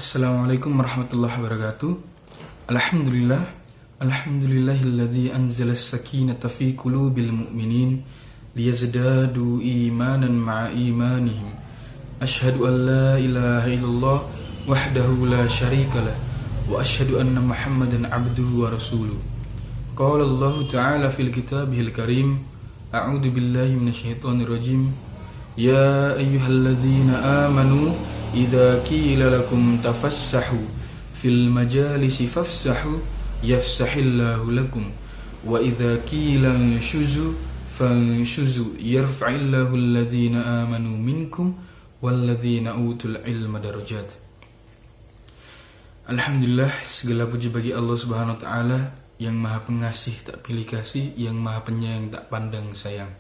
Assalamualaikum warahmatullahi wabarakatuh. Alhamdulillah, alhamdulillahilladzi anzala as-sakinata fi qulubil mu'minin liyazdadu imanan ma'a imanihim. Asyhadu an la ilaha illallah wahdahu la syarikalah wa asyhadu anna Muhammadan abduhu wa rasuluh. Qala Allah Ta'ala fil kitabihil karim, a'udzu billahi minasyaitonir rajim. Ya ayyuhalladzina amanu idza qila lakum tafassahu fil majalisi fafsahu yafsahillahu lakum wa idza qila anshuzu fanshuzu yarfa'illahu alladhina amanu minkum walladzina utul ilma darajat. Alhamdulillah, segala puji bagi Allah Subhanahu wa taala yang Maha Pengasih tak pilih kasih, yang Maha Penyayang tak pandang sayang.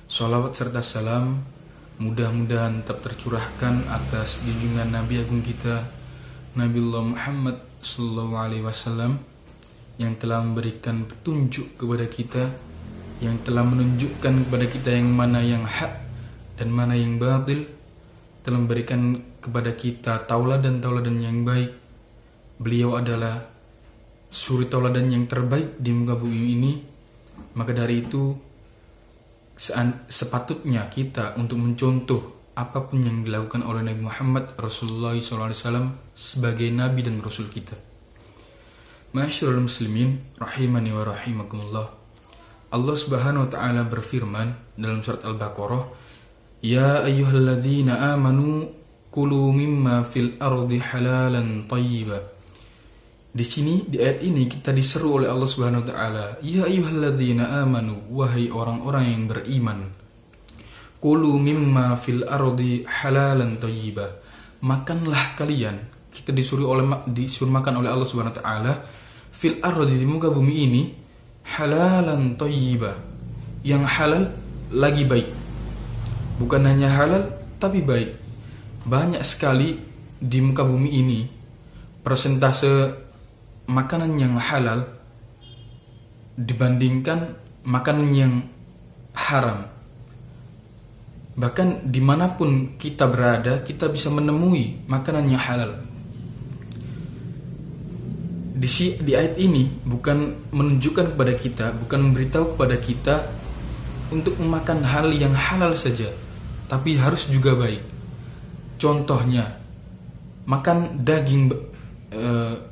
Shalawat serta salam mudah-mudahan tetap tercurahkan atas junjungan Nabi Agung kita Nabiullah Muhammad sallallahu alaihi wasallam yang telah memberikan petunjuk kepada kita, yang telah menunjukkan kepada kita yang mana yang hak dan mana yang batil, telah memberikan kepada kita tauladan-tauladan yang baik. Beliau adalah suri tauladan yang terbaik di muka bumi ini. Maka dari itu sepatutnya kita untuk mencontoh apapun yang dilakukan oleh Nabi Muhammad Rasulullah SAW sebagai Nabi dan Rasul kita. Ma'asyiral muslimin rahimani wa rahimakumullah. Allah Subhanahu wa taala berfirman dalam surat Al-Baqarah, Ya ayyuhalladzina amanu kulu mimma fil ardi halalan thayyiba. Di sini, di ayat ini kita diseru oleh Allah Subhanahu wa taala, ya ayyuhalladzina amanu, wahai orang-orang yang beriman. Kulu mimma fil ardi halalan thayyiba. Makanlah kalian. Kita disuruh makan oleh Allah Subhanahu wa taala fil ardi, di muka bumi ini, halalan thayyiba. Yang halal lagi baik. Bukan hanya halal tapi baik. Banyak sekali di muka bumi ini persentase makanan yang halal dibandingkan makanan yang haram. Bahkan dimanapun kita berada, kita bisa menemui makanan yang halal. Di ayat ini bukan menunjukkan kepada kita, bukan memberitahu kepada kita untuk memakan hal yang halal saja, tapi harus juga baik. Contohnya, makan daging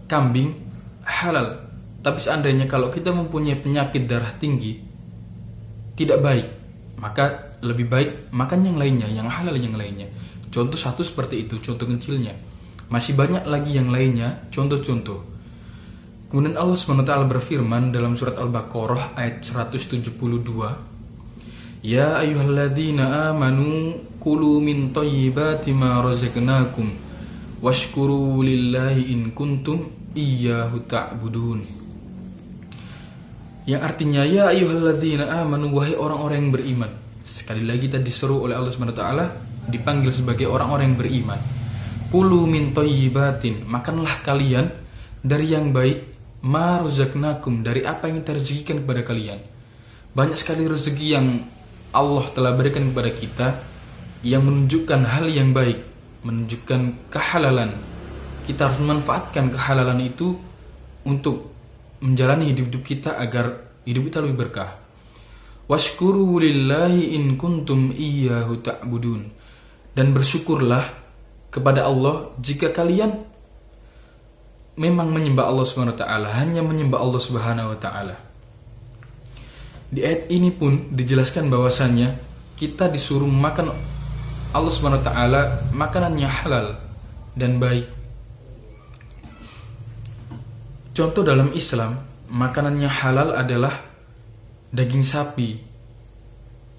kambing halal, tapi seandainya kalau kita mempunyai penyakit darah tinggi tidak baik, maka lebih baik makan yang lainnya, yang halal yang lainnya. Contoh satu seperti itu, contoh kecilnya. Masih banyak lagi yang lainnya, contoh-contoh. Kemudian Allah SWT berfirman dalam surat Al-Baqarah ayat 172, Ya ayyuhalladzina amanu kulu min thayyibati ma razaqnakum washkuru lillahi in kuntum iyyahu ta'budun. Yang artinya, ya ayyuhalladzina amanu, wahai orang-orang yang beriman. Sekali lagi kita diseru oleh Allah Subhanahu wa taala, dipanggil sebagai orang-orang yang beriman. Kulu min thayyibatin, makanlah kalian dari yang baik, ma razaqnakum, dari apa yang kita rezekikan kepada kalian. Banyak sekali rezeki yang Allah telah berikan kepada kita yang menunjukkan hal yang baik, menunjukkan kehalalan. Kita harus memanfaatkan kehalalan itu untuk menjalani hidup kita agar hidup kita lebih berkah. Washkuru lillahi in kuntum iyyahu ta'budun. Dan bersyukurlah kepada Allah jika kalian memang menyembah Allah Subhanahu wa taala, hanya menyembah Allah Subhanahu wa taala. Di ayat ini pun dijelaskan bahwasannya kita disuruh makan Allah Subhanahu wa taala makanan yang halal dan baik. Contoh dalam Islam, makanan yang halal adalah daging sapi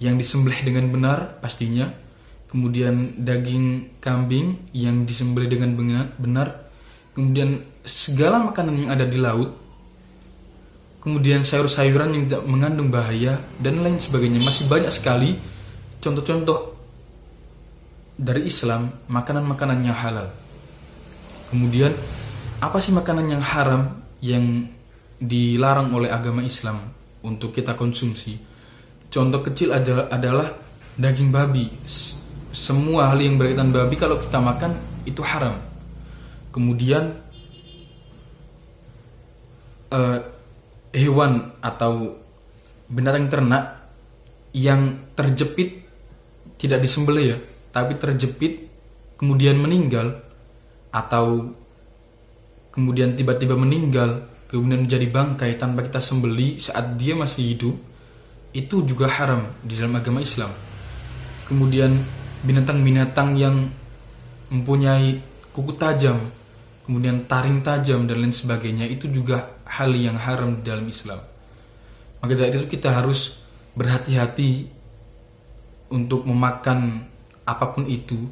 yang disembelih dengan benar pastinya, kemudian daging kambing yang disembelih dengan benar, kemudian segala makanan yang ada di laut, kemudian sayur-sayuran yang tidak mengandung bahaya, dan lain sebagainya. Masih banyak sekali contoh-contoh dari Islam, makanan-makanan yang halal. Kemudian, apa sih makanan yang haram yang dilarang oleh agama Islam untuk kita konsumsi? Contoh kecil adalah daging babi. Semua hal yang berkaitan babi kalau kita makan itu haram. Kemudian hewan atau binatang ternak yang terjepit, tidak disembelih ya, tapi terjepit kemudian meninggal, atau kemudian tiba-tiba meninggal kemudian menjadi bangkai tanpa kita sembelih saat dia masih hidup, itu juga haram di dalam agama Islam. Kemudian binatang-binatang yang mempunyai kuku tajam, kemudian taring tajam dan lain sebagainya, itu juga hal yang haram di dalam Islam. Maka dari itu kita harus berhati-hati untuk memakan apapun itu.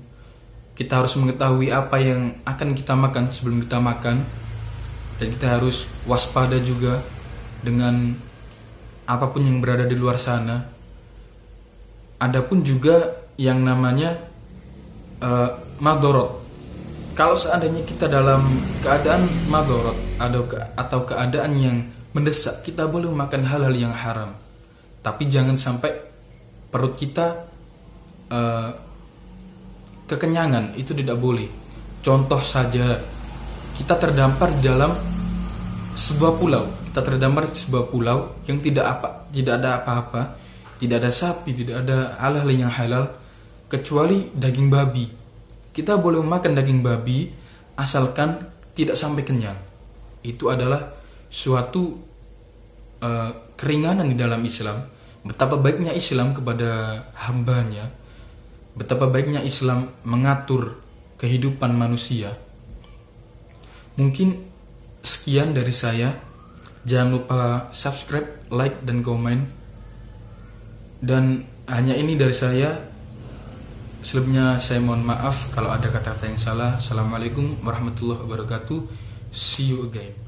Kita harus mengetahui apa yang akan kita makan sebelum kita makan, dan kita harus waspada juga dengan apapun yang berada di luar sana. Adapun juga yang namanya madorot. Kalau seandainya kita dalam keadaan madorot atau keadaan yang mendesak, kita boleh makan hal-hal yang haram. Tapi jangan sampai perut kita kekenyangan, itu tidak boleh. Contoh saja, kita terdampar di dalam sebuah pulau. Kita terdampar di sebuah pulau yang tidak ada apa-apa, tidak ada sapi, tidak ada hal-hal yang halal kecuali daging babi. Kita boleh makan daging babi asalkan tidak sampai kenyang. Itu adalah suatu keringanan di dalam Islam. Betapa baiknya Islam kepada hambanya, betapa baiknya Islam mengatur kehidupan manusia. Mungkin sekian dari saya. Jangan lupa subscribe, like, dan komen. Dan hanya ini dari saya. Selebihnya saya mohon maaf kalau ada kata-kata yang salah. Assalamualaikum warahmatullahi wabarakatuh. See you again.